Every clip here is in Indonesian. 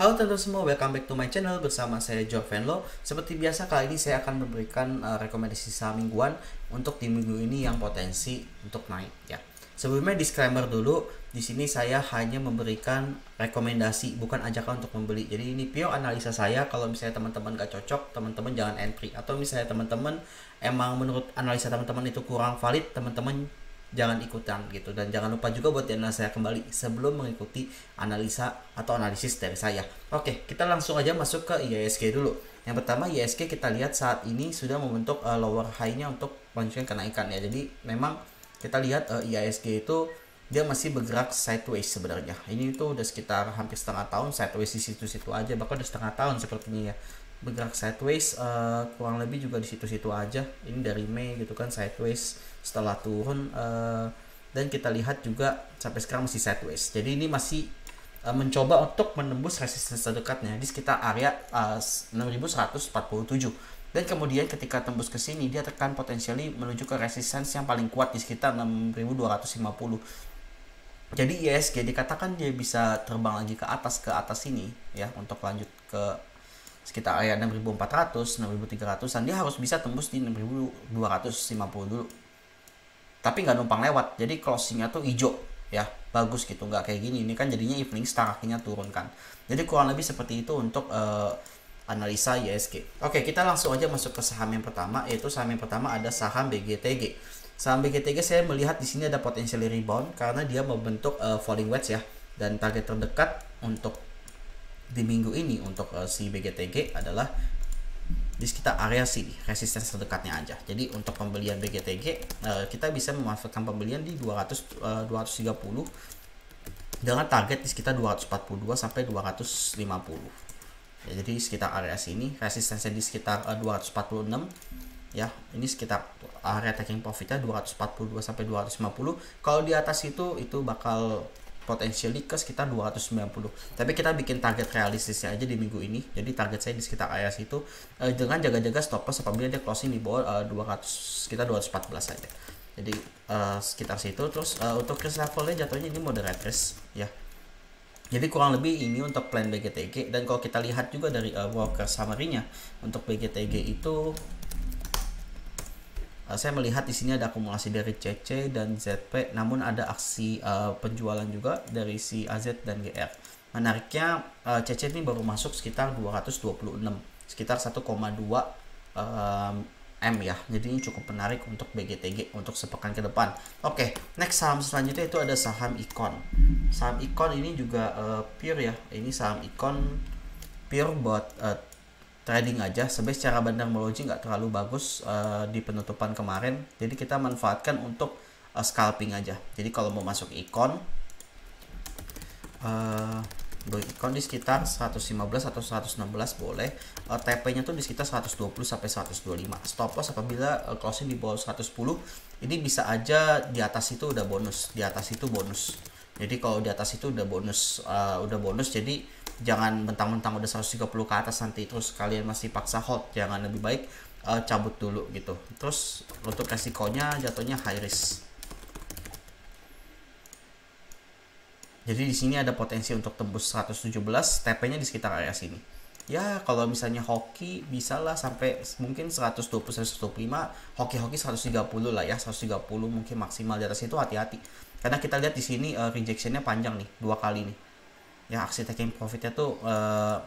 Halo teman-teman semua, welcome back to my channel bersama saya Joe Venlo. Seperti biasa kali ini saya akan memberikan rekomendasi saham mingguan untuk di minggu ini yang potensi untuk naik ya. Sebelumnya disclaimer dulu, di sini saya hanya memberikan rekomendasi bukan ajakan untuk membeli. Jadi ini pure analisa saya. Kalau misalnya teman-teman gak cocok, teman-teman jangan entry. Atau misalnya teman-teman emang menurut analisa teman-teman itu kurang valid, teman-teman jangan ikutan gitu. Dan jangan lupa juga buat dianalisa saya kembali sebelum mengikuti analisa atau analisis dari saya. Oke, kita langsung aja masuk ke IHSG dulu. Yang pertama IHSG kita lihat saat ini sudah membentuk lower high-nya untuk melanjutkan kenaikan ya. Jadi memang kita lihat IHSG itu dia masih bergerak sideways sebenarnya. Ini itu udah sekitar hampir setengah tahun sideways di situ-situ aja, bahkan udah setengah tahun sepertinya ya bergerak sideways, kurang lebih juga di situ-situ aja. Ini dari Mei gitu kan sideways setelah turun, dan kita lihat juga sampai sekarang masih sideways. Jadi ini masih mencoba untuk menembus resistance terdekatnya di sekitar area 6147. Dan kemudian ketika tembus ke sini dia tekan potensially menuju ke resistance yang paling kuat di sekitar 6250. Jadi IHSG dikatakan dia bisa terbang lagi ke atas ini ya, untuk lanjut ke sekitar area 6400, 6300-an. Dia harus bisa tembus di 6250 dulu. Tapi nggak numpang lewat, jadi closingnya tuh hijau ya, bagus gitu, nggak kayak gini. Ini kan jadinya evening star, akhirnya turun kan. Jadi kurang lebih seperti itu untuk analisa IHSG. Oke, kita langsung aja masuk ke saham yang pertama, yaitu saham yang pertama ada saham BGTG. Saham BGTG saya melihat di sini ada potensial rebound karena dia membentuk falling wedge ya, dan target terdekat untuk di minggu ini untuk si BGTG adalah di sekitar area sini, resistance terdekatnya aja. Jadi untuk pembelian BGTG kita bisa memanfaatkan pembelian di 230 dengan target di sekitar 242 sampai 250 ya. Jadi sekitar area sini resistance di sekitar 246 ya. Ini sekitar area taking profitnya 242 sampai 250. Kalau di atas itu bakal potensially ke sekitar 290. Tapi kita bikin target realistisnya aja di minggu ini. Jadi target saya di sekitar area situ, dengan jaga-jaga stop loss apabila dia closing di bawah 200, sekitar 214 saja. Jadi sekitar situ. Terus untuk risk levelnya jatuhnya ini moderate risk ya. Jadi kurang lebih ini untuk plan BGTG. Dan kalau kita lihat juga dari broker summary-nya untuk BGTG itu, saya melihat di sini ada akumulasi dari CC dan ZP, namun ada aksi penjualan juga dari si AZ dan GR. Menariknya CC ini baru masuk sekitar 226, sekitar 1,2 M ya. Jadi ini cukup menarik untuk BGTG untuk sepekan ke depan. Oke, next saham selanjutnya itu ada saham Icon. Saham Icon ini juga pure ya. Ini saham Icon pure buat trading aja. Sebenarnya secara bandarmologi nggak terlalu bagus di penutupan kemarin, jadi kita manfaatkan untuk scalping aja. Jadi kalau mau masuk Icon, Icon di sekitar 115 atau 116 boleh. TP nya tuh di sekitar 120 sampai 125. Stop loss apabila closing di bawah 110. Ini bisa aja di atas itu udah bonus, di atas itu bonus. Jadi kalau di atas itu udah bonus, jadi jangan mentang-mentang udah 130 ke atas nanti terus kalian masih paksa hold. Jangan, lebih baik cabut dulu gitu. Terus untuk resikonya jatuhnya high risk. Jadi di sini ada potensi untuk tembus 117, TP-nya di sekitar area sini. Ya kalau misalnya hoki bisa lah sampai mungkin 120 125, hoki 130 lah ya, 130 mungkin maksimal. Di atas itu hati-hati. Karena kita lihat di sini rejectionnya panjang nih, 2 kali nih. Ya aksi taking profitnya tuh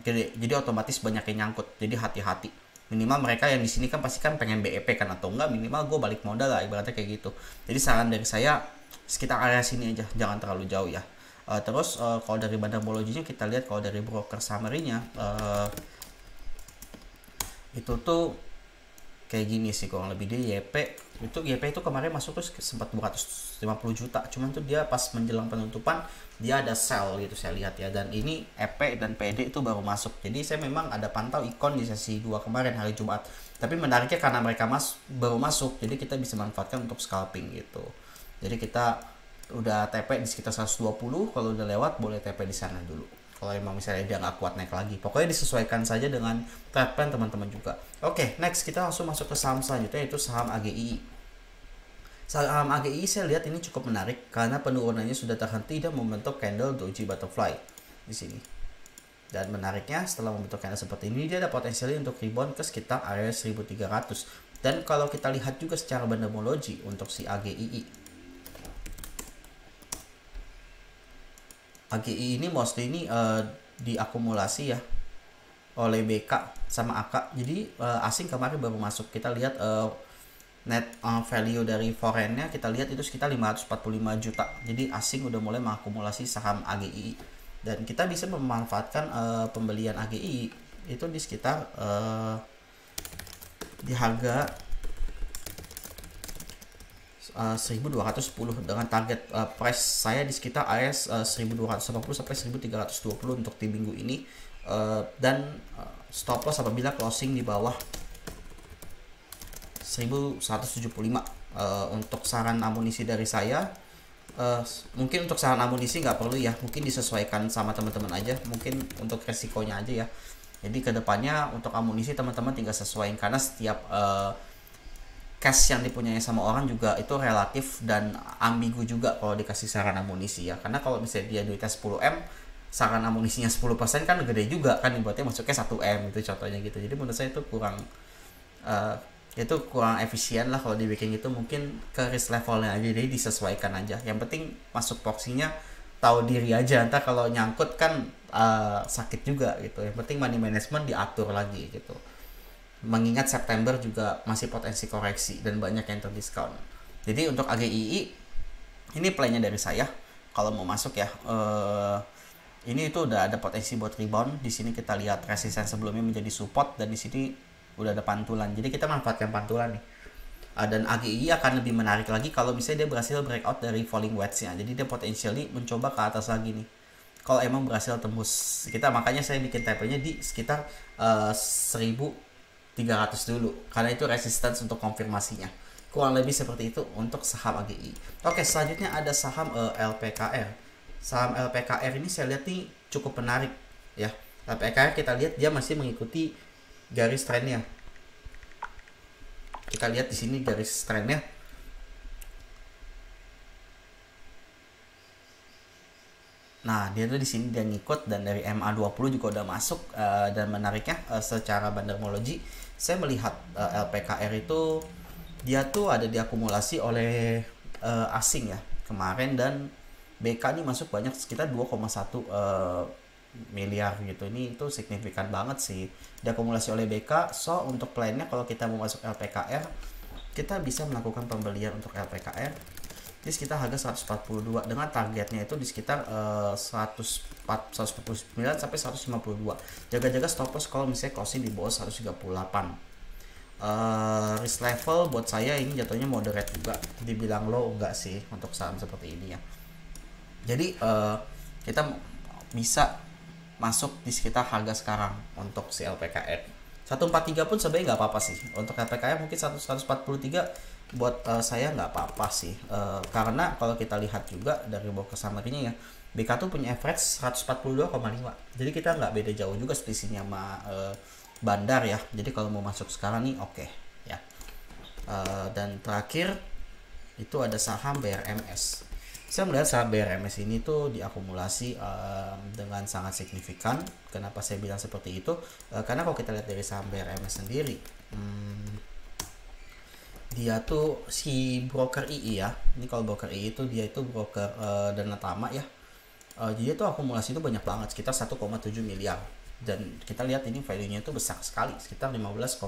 gede, jadi otomatis banyak yang nyangkut. Jadi hati-hati. Minimal mereka yang di sini kan pasti kan pengen BEP kan, atau enggak minimal gue balik modal lah, ibaratnya kayak gitu. Jadi saran dari saya sekitar area sini aja, jangan terlalu jauh ya. Terus kalau dari bandarmologinya kita lihat, kalau dari broker summary-nya itu tuh kayak gini sih kurang lebih. Dia YP itu kemarin masuk tuh sempat 250 juta, cuman tuh dia pas menjelang penutupan dia ada sell gitu saya lihat ya. Dan ini EP dan PD itu baru masuk. Jadi saya memang ada pantau Icon di sesi 2 kemarin hari Jumat. Tapi menariknya karena mereka baru masuk, jadi kita bisa manfaatkan untuk scalping gitu. Jadi kita udah TP di sekitar 120, kalau udah lewat boleh TP di sana dulu. Kalau emang misalnya dia nggak kuat naik lagi, pokoknya disesuaikan saja dengan trade plan teman-teman juga. Oke, next kita langsung masuk ke saham selanjutnya, yaitu saham AGII. Saham AGII saya lihat ini cukup menarik karena penurunannya sudah terhenti dan membentuk candle doji butterfly di sini. Dan menariknya setelah membentuk candle seperti ini, dia ada potensial untuk rebound ke sekitar area 1300. Dan kalau kita lihat juga secara bandermologi untuk si AGII ini mostly ini diakumulasi ya oleh BK sama AK. Jadi asing kemarin baru masuk. Kita lihat net value dari foreignnya, kita lihat itu sekitar 545 juta. Jadi asing udah mulai mengakumulasi saham AGII, dan kita bisa memanfaatkan pembelian AGII itu di sekitar di harga 1210 dengan target price saya di sekitar AS 1280 sampai 1320 untuk di minggu ini, dan stop loss apabila closing di bawah 1175. Untuk saran amunisi dari saya, mungkin untuk saran amunisi nggak perlu ya, mungkin disesuaikan sama teman-teman aja, mungkin untuk resikonya aja ya. Jadi kedepannya untuk amunisi teman-teman tinggal sesuaikan, karena setiap cash yang dipunyai sama orang juga itu relatif dan ambigu juga kalau dikasih saran amunisi ya. Karena kalau misalnya dia duitnya 10M, saran amunisinya 10% kan gede juga kan, ibaratnya masuknya 1M itu contohnya gitu. Jadi menurut saya itu kurang efisien lah kalau dibikin gitu. Mungkin ke risk levelnya aja, jadi disesuaikan aja. Yang penting masuk porsinya tahu diri aja, entah kalau nyangkut kan sakit juga gitu. Yang penting money management diatur lagi gitu, mengingat September juga masih potensi koreksi dan banyak yang terdiskon. Jadi untuk AGII ini plannya dari saya kalau mau masuk ya, ini itu udah ada potensi buat rebound. Di sini kita lihat resisten sebelumnya menjadi support, dan di sini udah ada pantulan, jadi kita manfaatkan pantulan nih. Dan AGII akan lebih menarik lagi kalau misalnya dia berhasil breakout dari falling wedge-nya. Jadi dia potensially mencoba ke atas lagi nih kalau emang berhasil tembus kita. Makanya saya bikin TP-nya di sekitar 1300 dulu, karena itu resistance untuk konfirmasinya. Kurang lebih seperti itu untuk saham AGII. Oke, selanjutnya ada saham LPKR. Saham LPKR ini saya lihat nih cukup menarik ya. LPKR kita lihat dia masih mengikuti garis trennya. Kita lihat di sini garis trennya. Nah, dia tuh di sini dia ngikut, dan dari MA20 juga udah masuk, dan menariknya secara bandermologi saya melihat LPKR itu dia tuh ada diakumulasi oleh asing ya kemarin, dan BK ini masuk banyak sekitar 2,1 miliar gitu. Ini itu signifikan banget sih diakumulasi oleh BK. So untuk plannya kalau kita mau masuk LPKR, kita bisa melakukan pembelian untuk LPKR di sekitar harga 142 dengan targetnya itu di sekitar 149 sampai 152. Jaga-jaga stop loss kalau misalnya closing di bawah 138. Risk level buat saya ini jatuhnya moderate juga, dibilang low enggak sih untuk saham seperti ini ya. Jadi kita bisa masuk di sekitar harga sekarang untuk si LPKR 143 pun sebenarnya nggak apa-apa sih. Untuk LPKR mungkin 143 buat saya nggak apa-apa sih, karena kalau kita lihat juga dari broker summary-nya ya, BK tuh punya average 142,5, jadi kita nggak beda jauh juga selisihnya sama Bandar ya. Jadi kalau mau masuk sekarang nih oke ya. Dan terakhir itu ada saham BRMS. Saya melihat saham BRMS ini tuh diakumulasi dengan sangat signifikan. Kenapa saya bilang seperti itu? Karena kalau kita lihat dari saham BRMS sendiri, dia tuh si broker II ya. Ini kalau broker II itu dia itu broker Dana Tama ya. Jadi itu akumulasi itu banyak banget, sekitar 1,7 miliar. Dan kita lihat ini value-nya itu besar sekali, sekitar 15,9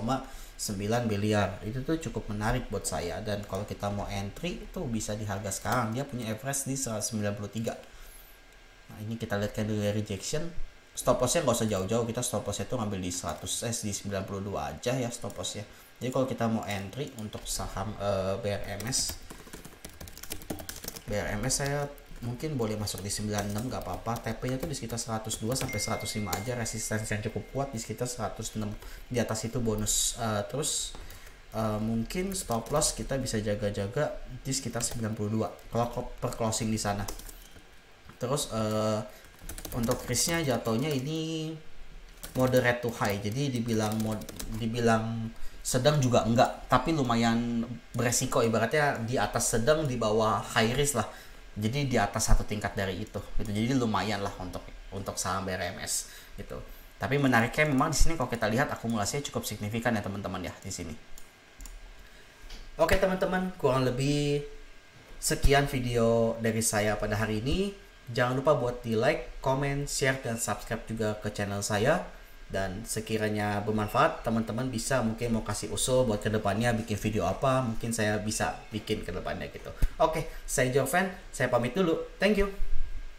miliar. Itu tuh cukup menarik buat saya. Dan kalau kita mau entry itu bisa di harga sekarang. Dia punya average di 193. Nah, ini kita lihat candle rejection. Stop loss-nya nggak usah jauh-jauh, kita stop loss itu ngambil di 100 di 92 aja ya stop loss-nya. Jadi kalau kita mau entry untuk saham BRMS saya mungkin boleh masuk di 96, nggak apa-apa. TP-nya tuh di sekitar 102 sampai 105 aja, resistensi yang cukup kuat di sekitar 106. Di atas itu bonus. Terus mungkin stop loss kita bisa jaga-jaga di sekitar 92 kalau per closing di sana. Terus untuk risknya jatuhnya ini moderate to high, jadi dibilang sedang juga enggak, tapi lumayan beresiko, ibaratnya di atas sedang, di bawah high risk lah. Jadi di atas satu tingkat dari itu gitu. Jadi lumayan lah untuk saham BRMS gitu. Tapi menariknya memang di sini kalau kita lihat akumulasinya cukup signifikan ya teman-teman ya di sini. Oke teman-teman, kurang lebih sekian video dari saya pada hari ini. Jangan lupa buat di like, comment, share, dan subscribe juga ke channel saya. Dan sekiranya bermanfaat, teman-teman bisa mungkin mau kasih usul buat kedepannya bikin video apa, mungkin saya bisa bikin kedepannya gitu. Oke, saya Joven, saya pamit dulu. Thank you.